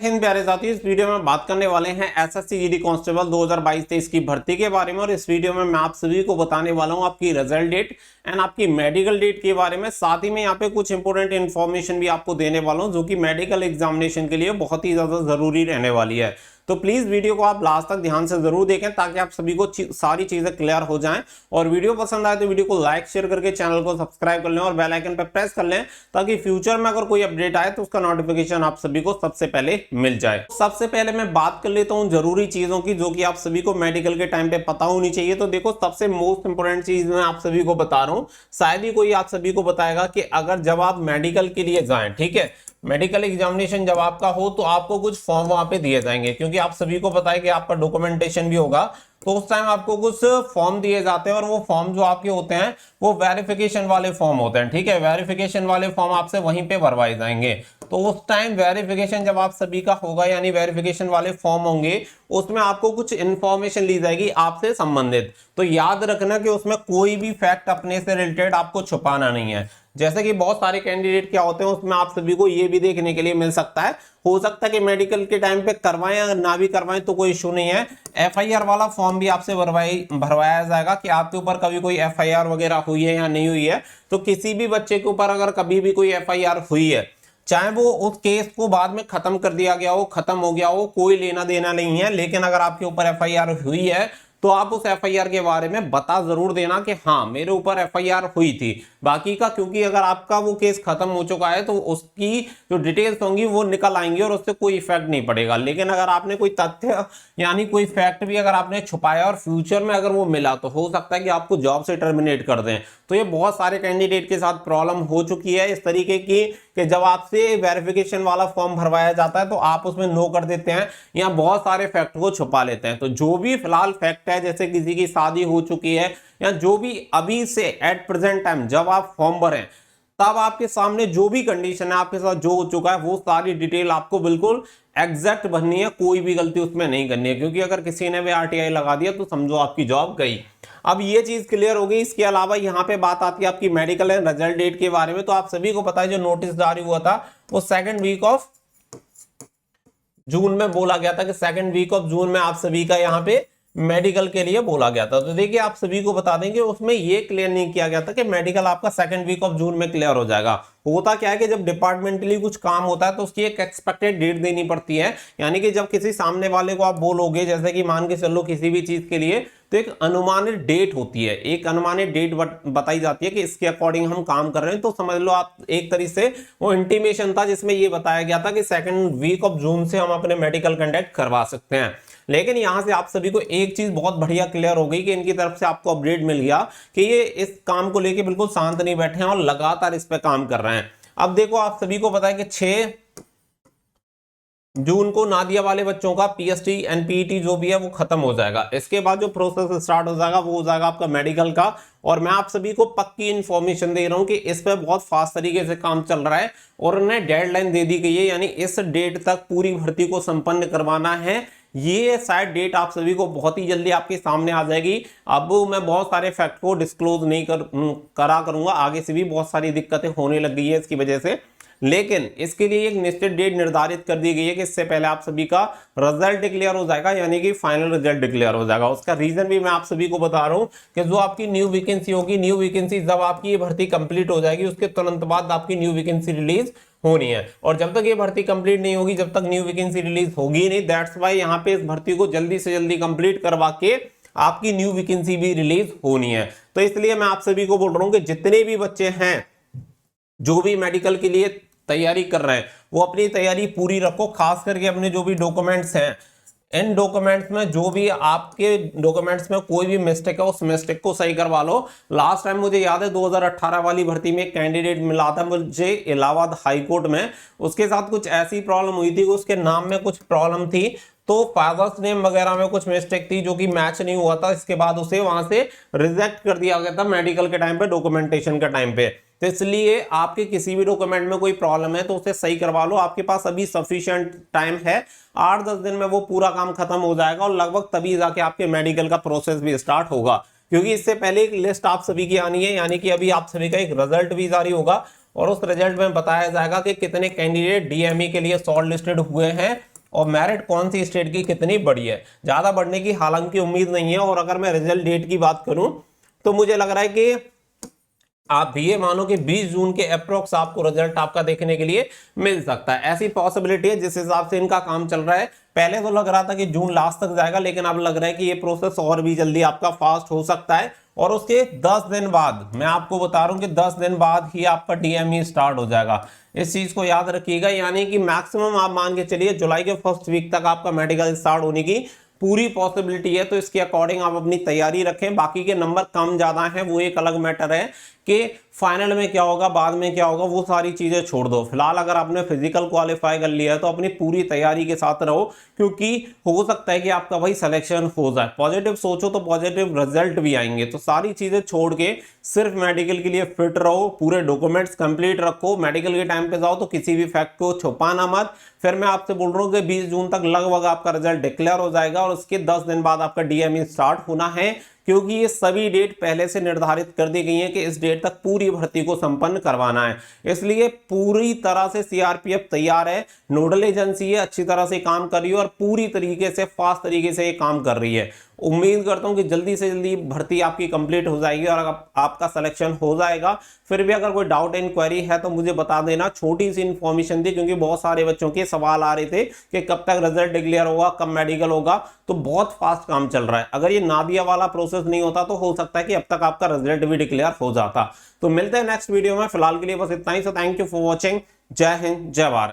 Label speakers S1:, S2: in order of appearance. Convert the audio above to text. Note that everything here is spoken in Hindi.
S1: हिंद प्यारे साथियों, इस वीडियो में बात करने वाले हैं एसएससी जीडी कांस्टेबल 2022-23 की भर्ती के बारे में। और इस वीडियो में मैं आप सभी को बताने वाला हूं आपकी रिजल्ट डेट एंड आपकी मेडिकल डेट के बारे में। साथ ही में यहाँ पे कुछ इंपॉर्टेंट इन्फॉर्मेशन भी आपको देने वाला हूं जो कि मेडिकल एग्जामिनेशन के लिए बहुत ही ज्यादा जरूरी रहने वाली है। तो प्लीज वीडियो को आप लास्ट तक ध्यान से जरूर देखें ताकि आप सभी को सारी चीजें क्लियर हो जाएं। और वीडियो पसंद आए तो वीडियो को लाइक शेयर करके चैनल को सब्सक्राइब कर लें और बेल आइकन पर प्रेस कर लें ताकि फ्यूचर में अगर कोई अपडेट आए तो उसका नोटिफिकेशन आप सभी को सबसे पहले मिल जाए। सबसे पहले मैं बात कर लेता हूं जरूरी चीजों की जो कि आप सभी को मेडिकल के टाइम पे पता होनी चाहिए। तो देखो, सबसे मोस्ट इंपोर्टेंट चीज मैं आप सभी को बता रहा हूं, शायद ही कोई आप सभी को बताएगा कि अगर जब आप मेडिकल के लिए जाएं, ठीक है, मेडिकल एग्जामिनेशन जब आपका हो तो आपको कुछ फॉर्म वहां पे दिए जाएंगे, क्योंकि आप सभी को पता है कि आपका डॉक्यूमेंटेशन भी होगा। तो उस टाइम आपको कुछ फॉर्म दिए जाते हैं और वो फॉर्म जो आपके होते हैं वो वेरिफिकेशन वाले फॉर्म होते हैं, ठीक है। वेरिफिकेशन वाले फॉर्म आपसे वहीं पे भरवाए जाएंगे। तो उस टाइम वेरिफिकेशन जब आप सभी का होगा, यानी वेरिफिकेशन वाले फॉर्म होंगे, उसमें आपको कुछ इंफॉर्मेशन ली जाएगी आपसे संबंधित। तो याद रखना कि उसमें कोई भी फैक्ट अपने से रिलेटेड आपको छुपाना नहीं है। जैसे कि बहुत सारे कैंडिडेट क्या होते हैं, उसमें आप सभी को ये भी देखने के लिए मिल सकता है, हो सकता है कि मेडिकल के टाइम पे करवाएं, अगर ना भी करवाएं तो कोई इशू नहीं है। एफआईआर वाला फॉर्म भी आपसे भरवाया जाएगा कि आपके ऊपर कभी कोई एफआईआर वगैरह हुई है या नहीं हुई है। तो किसी भी बच्चे के ऊपर अगर कभी भी कोई एफआईआर हुई है, चाहे वो उस केस को बाद में खत्म कर दिया गया हो, खत्म हो गया हो, कोई लेना देना नहीं है, लेकिन अगर आपके ऊपर एफआईआर हुई है तो आप उस एफआईआर के बारे में बता जरूर देना कि हाँ मेरे ऊपर एफआईआर हुई थी। बाकी का, क्योंकि अगर आपका वो केस खत्म हो चुका है तो उसकी जो डिटेल्स होंगी वो निकल आएंगी और उससे कोई इफेक्ट नहीं पड़ेगा। लेकिन अगर आपने कोई तथ्य यानी कोई फैक्ट भी अगर आपने छुपाया और फ्यूचर में अगर वो मिला तो हो सकता है कि आपको जॉब से टर्मिनेट कर दें। तो ये बहुत सारे कैंडिडेट के साथ प्रॉब्लम हो चुकी है इस तरीके की कि जब आपसे वेरिफिकेशन वाला फॉर्म भरवाया जाता है तो आप उसमें नो कर देते हैं या बहुत सारे फैक्ट को छुपा लेते हैं। तो जो भी फिलहाल फैक्ट है, जैसे किसी की शादी हो चुकी है या जो भी अभी से एट प्रेजेंट टाइम जब आप फॉर्म भरें तब आपके सामने जो भी कंडीशन है आपके साथ जो हो चुका है वो सारी डिटेल आपको बिल्कुल एग्जैक्ट भरनी है, कोई भी गलती उसमें नहीं करनी है। क्योंकि अगर किसी ने भी आरटीआई लगा दिया तो समझो आपकी जॉब गई। अब ये चीज क्लियर हो गई। इसके अलावा यहाँ पे बात आती है आपकी मेडिकल एंड रिजल्ट डेट के बारे में। तो आप सभी को पता है जो नोटिस जारी हुआ था वो सेकंड वीक ऑफ जून में बोला गया था कि सेकंड वीक ऑफ जून में आप सभी का यहाँ पे मेडिकल के लिए बोला गया था। तो देखिए, आप सभी को बता देंगे उसमें ये क्लियर नहीं किया गया था कि मेडिकल आपका सेकंड वीक ऑफ जून में क्लियर हो जाएगा। होता क्या है कि जब डिपार्टमेंटली कुछ काम होता है तो उसकी एक एक्सपेक्टेड डेट देनी पड़ती है। यानी कि जब किसी सामने वाले को आप बोलोगे, जैसे कि मान के चलो किसी भी चीज के लिए, तो एक अनुमानित डेट होती है, एक अनुमानित डेट बताई जाती है कि इसके अकॉर्डिंग हम काम कर रहे हैं। तो समझ लो आप एक तरीके से वो इंटीमेशन था जिसमें ये बताया गया था कि सेकंड वीक ऑफ जून से हम अपने मेडिकल कंडक्ट करवा सकते हैं। लेकिन यहां से आप सभी को एक चीज बहुत बढ़िया क्लियर हो गई कि इनकी तरफ से आपको अपडेट मिल गया कि ये इस काम को लेके बिल्कुल शांत नहीं बैठे हैं और लगातार इस पे काम कर रहे हैं। अब देखो, आप सभी को पता है कि 6 जून को नादिया वाले बच्चों का पीएसटी एनपीईटी जो भी है वो खत्म हो जाएगा। इसके बाद जो प्रोसेस स्टार्ट हो जाएगा वो हो जाएगा आपका मेडिकल का। और मैं आप सभी को पक्की इंफॉर्मेशन दे रहा हूं कि इस पे बहुत फास्ट तरीके से काम चल रहा है और उन्हें डेडलाइन दे दी गई है, यानी इस डेट तक पूरी भर्ती को संपन्न करवाना है। ये शायद डेट आप सभी को बहुत ही जल्दी आपके सामने आ जाएगी। अब मैं बहुत सारे फैक्ट को डिस्क्लोज नहीं करूंगा, आगे से भी बहुत सारी दिक्कतें होने लग गई है इसकी वजह से। लेकिन इसके लिए एक निश्चित डेट निर्धारित कर दी गई है कि इससे पहले आप सभी का रिजल्ट डिक्लेयर हो जाएगा, यानी कि फाइनल रिजल्ट डिक्लेयर हो जाएगा। उसका रीजन भी मैं आप सभी को बता रहा हूं कि जो आपकी न्यू वैकेंसी होगी, न्यू वैकेंसी जब आपकी ये भर्ती कंप्लीट हो जाएगी उसके तुरंत बाद आपकी न्यू वैकेंसी रिलीज होनी है। और जब तक ये भर्ती कंप्लीट नहीं होगी, जब तक न्यू वैकेंसी रिलीज होगी नहीं, दैट्स वाई यहाँ पे इस भर्ती को जल्दी से जल्दी कंप्लीट करवा के आपकी न्यू वैकेंसी भी रिलीज होनी है। तो इसलिए मैं आप सभी को बोल रहा हूं कि जितने भी बच्चे हैं जो भी मेडिकल के लिए तैयारी कर रहे हैं वो अपनी तैयारी पूरी रखो। खास करके अपने जो भी डॉक्यूमेंट्स हैं, इन डॉक्यूमेंट्स में जो भी आपके डॉक्यूमेंट्स में कोई भी मिस्टेक है उस मिस्टेक को सही करवा लो। लास्ट टाइम मुझे याद है 2018 वाली भर्ती में एक कैंडिडेट मिला था मुझे इलाहाबाद हाई कोर्ट में। उसके साथ कुछ ऐसी प्रॉब्लम हुई थी कि उसके नाम में कुछ प्रॉब्लम थी, तो फादर्स नेम वगैरह में कुछ मिस्टेक थी जो कि मैच नहीं हुआ था। इसके बाद उसे वहां से रिजेक्ट कर दिया गया था मेडिकल के टाइम पे, डॉक्यूमेंटेशन के टाइम पे। तो इसलिए आपके किसी भी डॉक्यूमेंट में कोई प्रॉब्लम है तो उसे सही करवा लो। आपके पास अभी सफिशिएंट टाइम है, 8-10 दिन में वो पूरा काम खत्म हो जाएगा और लगभग तभी जाके आपके मेडिकल का प्रोसेस भी स्टार्ट होगा। क्योंकि इससे पहले एक लिस्ट आप सभी की आनी है, यानी कि अभी आप सभी का एक रिजल्ट भी जारी होगा और उस रिजल्ट में बताया जाएगा कि कितने कैंडिडेट डीएमई के लिए शॉर्ट लिस्टेड हुए हैं और मेरिट कौन सी स्टेट की कितनी बढ़ी है। ज्यादा बढ़ने की हालांकि उम्मीद नहीं है। और अगर मैं रिजल्ट डेट की बात करूं तो मुझे लग रहा है कि आप भी ये मानो कि 20 जून के अप्रोक्स आपको रिजल्ट आपका देखने के लिए मिल सकता है। ऐसी पॉसिबिलिटी है जिस हिसाब से इनका काम चल रहा है। पहले तो लग रहा था कि जून लास्ट तक जाएगा, लेकिन अब लग रहा है कि ये प्रोसेस और भी जल्दी आपका फास्ट हो सकता है। और उसके 10 दिन बाद, मैं आपको बता रहा हूं कि 10 दिन बाद ही आपका डीएमई स्टार्ट हो जाएगा। इस चीज को याद रखिएगा, यानी कि मैक्सिमम आप मान के चलिए जुलाई के फर्स्ट वीक तक आपका मेडिकल स्टार्ट होने की पूरी पॉसिबिलिटी है। तो इसके अकॉर्डिंग आप अपनी तैयारी रखें। बाकी के नंबर कम ज्यादा हैं वो एक अलग मैटर है कि फाइनल में क्या होगा, बाद में क्या होगा, वो सारी चीजें छोड़ दो। फिलहाल अगर आपने फिजिकल क्वालिफाई कर लिया है तो अपनी पूरी तैयारी के साथ रहो, क्योंकि हो सकता है कि आपका भाई सिलेक्शन हो जाए। पॉजिटिव सोचो तो पॉजिटिव रिजल्ट भी आएंगे। तो सारी चीजें छोड़ के सिर्फ मेडिकल के लिए फिट रहो, पूरे डॉक्यूमेंट्स कंप्लीट रखो। मेडिकल के टाइम पे जाओ तो किसी भी फैक्ट को छुपाना मत। फिर मैं आपसे बोल रहा हूँ कि 20 जून तक लगभग आपका रिजल्ट डिक्लेयर हो जाएगा और उसके 10 दिन बाद आपका डीएमई स्टार्ट होना है, क्योंकि ये सभी डेट पहले से निर्धारित कर दी गई है कि इस डेट तक पूरी भर्ती को संपन्न करवाना है। इसलिए पूरी तरह से सीआरपीएफ तैयार है, नोडल एजेंसी है, अच्छी तरह से काम कर रही है और पूरी तरीके से फास्ट तरीके से ये काम कर रही है। उम्मीद करता हूं कि जल्दी से जल्दी भर्ती आपकी कंप्लीट हो जाएगी और आपका सिलेक्शन हो जाएगा। फिर भी अगर कोई डाउट इंक्वायरी है तो मुझे बता देना। छोटी सी इंफॉर्मेशन थी, क्योंकि बहुत सारे बच्चों के सवाल आ रहे थे कि कब तक रिजल्ट डिक्लेयर होगा, कब मेडिकल होगा। तो बहुत फास्ट काम चल रहा है। अगर ये नादिया वाला प्रोसेस नहीं होता तो हो सकता है कि अब तक आपका रिजल्ट भी डिक्लेयर हो जाता। तो मिलते हैं नेक्स्ट वीडियो में। फिलहाल के लिए बस इतना ही। So thank you for watching. जय हिंद, जय भारत।